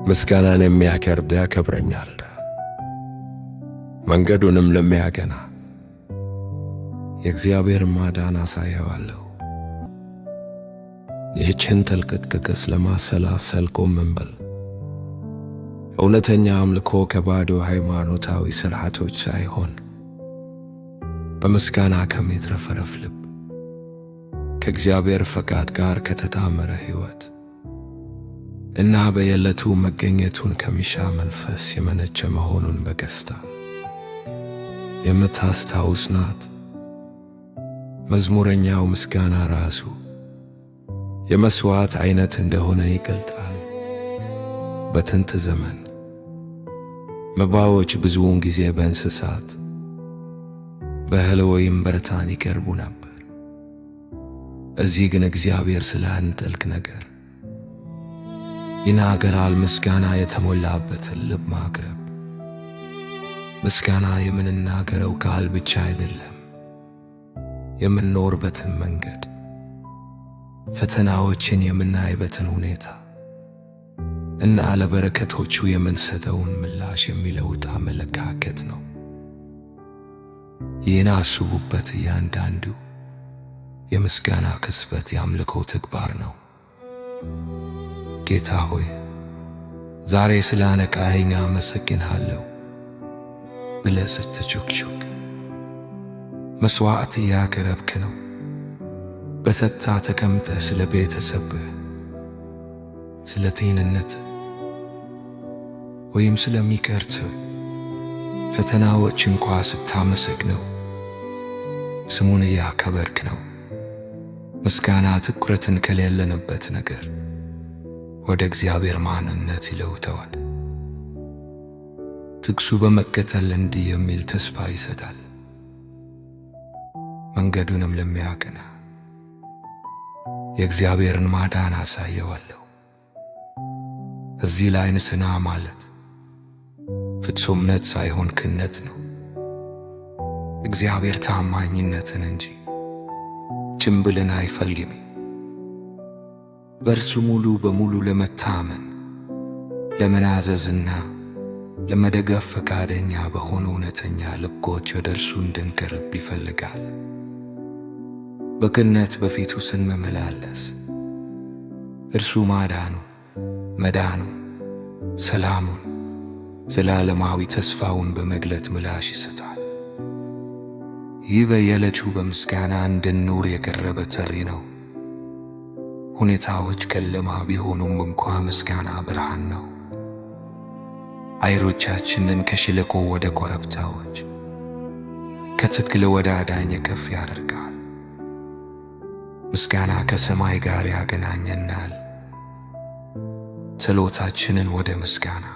ምስጋናን የሚያቀርብ ያከብረኛል፣ መንገዱንም ለሚያቀና የእግዚአብሔር ማዳን አሳየዋለሁ። ይህችን ጥልቅ ጥቅስ ለማሰላሰል ቆም እንበል። እውነተኛ አምልኮ ከባዶ ሃይማኖታዊ ሥርዓቶች ሳይሆን በምስጋና ከሚትረፈረፍ ልብ፣ ከእግዚአብሔር ፈቃድ ጋር ከተጣመረ ሕይወት እና በየዕለቱ መገኘቱን ከሚሻ መንፈስ የመነጨ መሆኑን በቀስታ የምታስታውስ ናት። መዝሙረኛው ምስጋና ራሱ የመሥዋዕት ዓይነት እንደሆነ ይገልጣል። በጥንት ዘመን መባዎች ብዙውን ጊዜ በእንስሳት፣ በእህል ወይም በዕጣን ይቀርቡ ነበር። እዚህ ግን እግዚአብሔር ስለ አንድ ጥልቅ ነገር ይናገራል። ምስጋና የተሞላበትን ልብ ማቅረብ። ምስጋና የምንናገረው ቃል ብቻ አይደለም፣ የምንኖርበትን መንገድ፣ ፈተናዎችን የምናይበትን ሁኔታ እና ለበረከቶቹ የምንሰጠውን ምላሽ የሚለውጥ አመለካከት ነው። ይህን አስቡበት። እያንዳንዱ የምስጋና ክስበት የአምልኮ ተግባር ነው። ጌታ ሆይ ዛሬ ስላነቃኸኝ አመሰግንሃለሁ ብለህ ስትሹክሹክ መሥዋዕት እያቀረብክ ነው። በጸጥታ ተቀምጠህ ስለ ቤተሰብህ፣ ስለ ጤንነትህ ወይም ስለሚቀርህ ፈተናዎች እንኳ ስታመሰግነው ስሙን እያከበርክ ነው። ምስጋና ትኩረትን ከሌለንበት ነገር ወደ እግዚአብሔር ማንነት ይለውጠዋል። ጥቅሱ በመከተል እንዲህ የሚል ተስፋ ይሰጣል። መንገዱንም ለሚያቀና የእግዚአብሔርን ማዳን አሳየዋለሁ። እዚህ ላይ ንስሐ ማለት ፍጹምነት ሳይሆን ክህነት ነው። እግዚአብሔር ታማኝነትን እንጂ ጭምብልን አይፈልግም። በእርሱ ሙሉ በሙሉ ለመታመን ለመናዘዝና ለመደገፍ ፈቃደኛ በሆኑ እውነተኛ ልቦች ወደ እርሱ እንድንቀርብ ይፈልጋል። በክህነት በፊቱ ስንመላለስ እርሱ ማዳኑ፣ መዳኑ፣ ሰላሙን፣ ዘላለማዊ ተስፋውን በመግለጥ ምላሽ ይሰጣል። ይህ በየዕለቱ በምስጋና እንድንኖር የቀረበ ጥሪ ነው። ሁኔታዎች ጨለማ ቢሆኑም እንኳ ምስጋና ብርሃን ነው። አየሮቻችንን ከሸለቆ ወደ ኮረብታዎች፣ ከትክል ወደ አዳኝ ከፍ ያደርጋል። ምስጋና ከሰማይ ጋር ያገናኘናል። ጸሎታችንን ወደ ምስጋና፣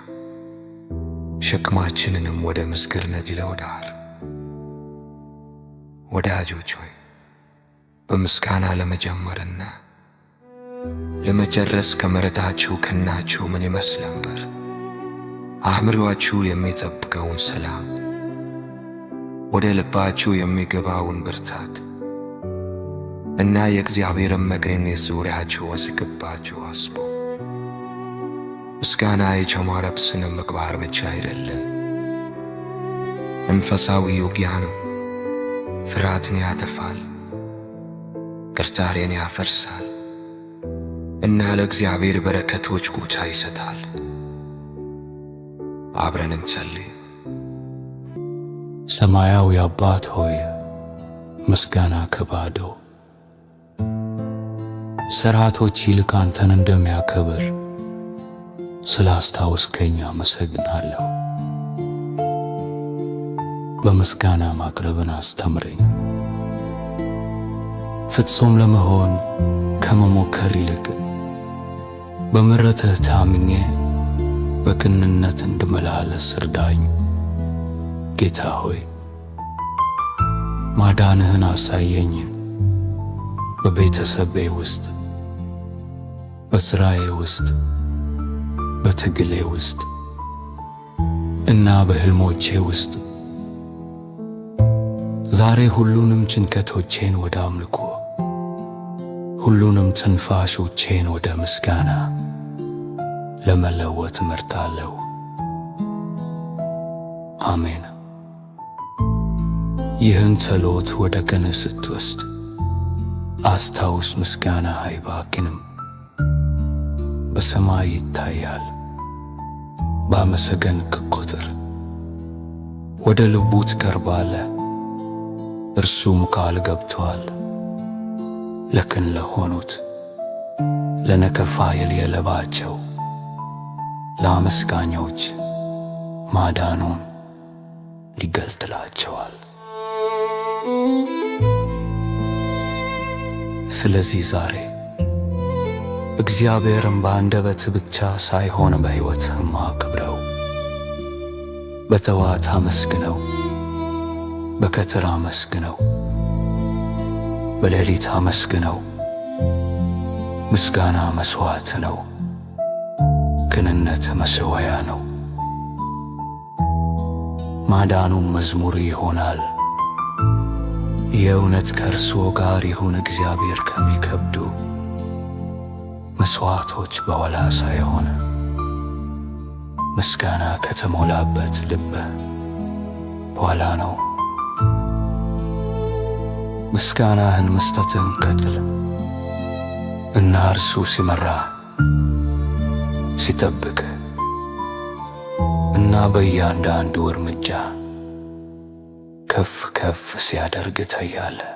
ሸክማችንንም ወደ ምስክርነት ይለውጣል። ወዳጆች ሆይ በምስጋና ለመጀመርና ለመጨረስ ከመረጣችሁ ቀናችሁ ምን ይመስል ነበር? አእምሮአችሁ የሚጠብቀውን ሰላም፣ ወደ ልባችሁ የሚገባውን ብርታት እና የእግዚአብሔርን መገኘት ዙሪያችሁ ወስቅባችሁ አስቡ። ምስጋና የጨመረብ ስነ ምግባር ብቻ አይደለም፣ መንፈሳዊ ውጊያ ነው። ፍርሃትን ያጠፋል፣ ጥርጣሬን ያፈርሳል እና ለእግዚአብሔር በረከቶች ቦታ ይሰጣል። አብረን እንጸልይ። ሰማያዊ አባት ሆይ ምስጋና ከባዶ ሥርዓቶች ይልቅ አንተን እንደሚያከብር ስላስታወስከኝ አመሰግናለሁ። በምስጋና ማቅረብን አስተምረኝ። ፍጹም ለመሆን ከመሞከር ይልቅ በምሕረትህ ታምኜ በቅንነት እንድመላለስ እርዳኝ። ጌታ ሆይ ማዳንህን አሳየኝ። በቤተሰቤ ውስጥ፣ በሥራዬ ውስጥ፣ በትግሌ ውስጥ እና በሕልሞቼ ውስጥ ዛሬ ሁሉንም ጭንቀቶቼን ወደ አምልኮ፣ ሁሉንም ትንፋሾቼን ወደ ምስጋና ለመለወጥ እመርጣለሁ። አሜን። ይህን ጸሎት ወደ ቀን ስትወስድ አስታውስ፣ ምስጋና አይባክንም፣ በሰማይ ይታያል። ባመሰገንክ ቁጥር ወደ ልቡ ትቀርባለህ፣ እርሱም ቃል ገብቶአል። ለቅን ለሆኑት ለነቀፋ የሌለባቸው ለአመስጋኞች ማዳኑን ሊገልጥላቸዋል። ስለዚህ ዛሬ እግዚአብሔርን በአንደበት ብቻ ሳይሆን በሕይወትህም አክብረው። በጠዋት አመስግነው፣ በቀትር አመስግነው፣ በሌሊት አመስግነው። ምስጋና መሥዋዕት ነው፣ ቅንነት መሠዊያ ነው። ማዳኑም መዝሙር ይሆናል። የእውነት ከእርስዎ ጋር ይሁን። እግዚአብሔር ከሚከብዱ መሥዋዕቶች በኋላ ሳይሆን ምስጋና ከተሞላበት ልብ በኋላ ነው። ምስጋናህን መስጠትህን ቀጥል እና እርሱ ሲመራ ሲጠብቅ እና በእያንዳንዱ እርምጃ ከፍ ከፍ ሲያደርግ ታያለህ።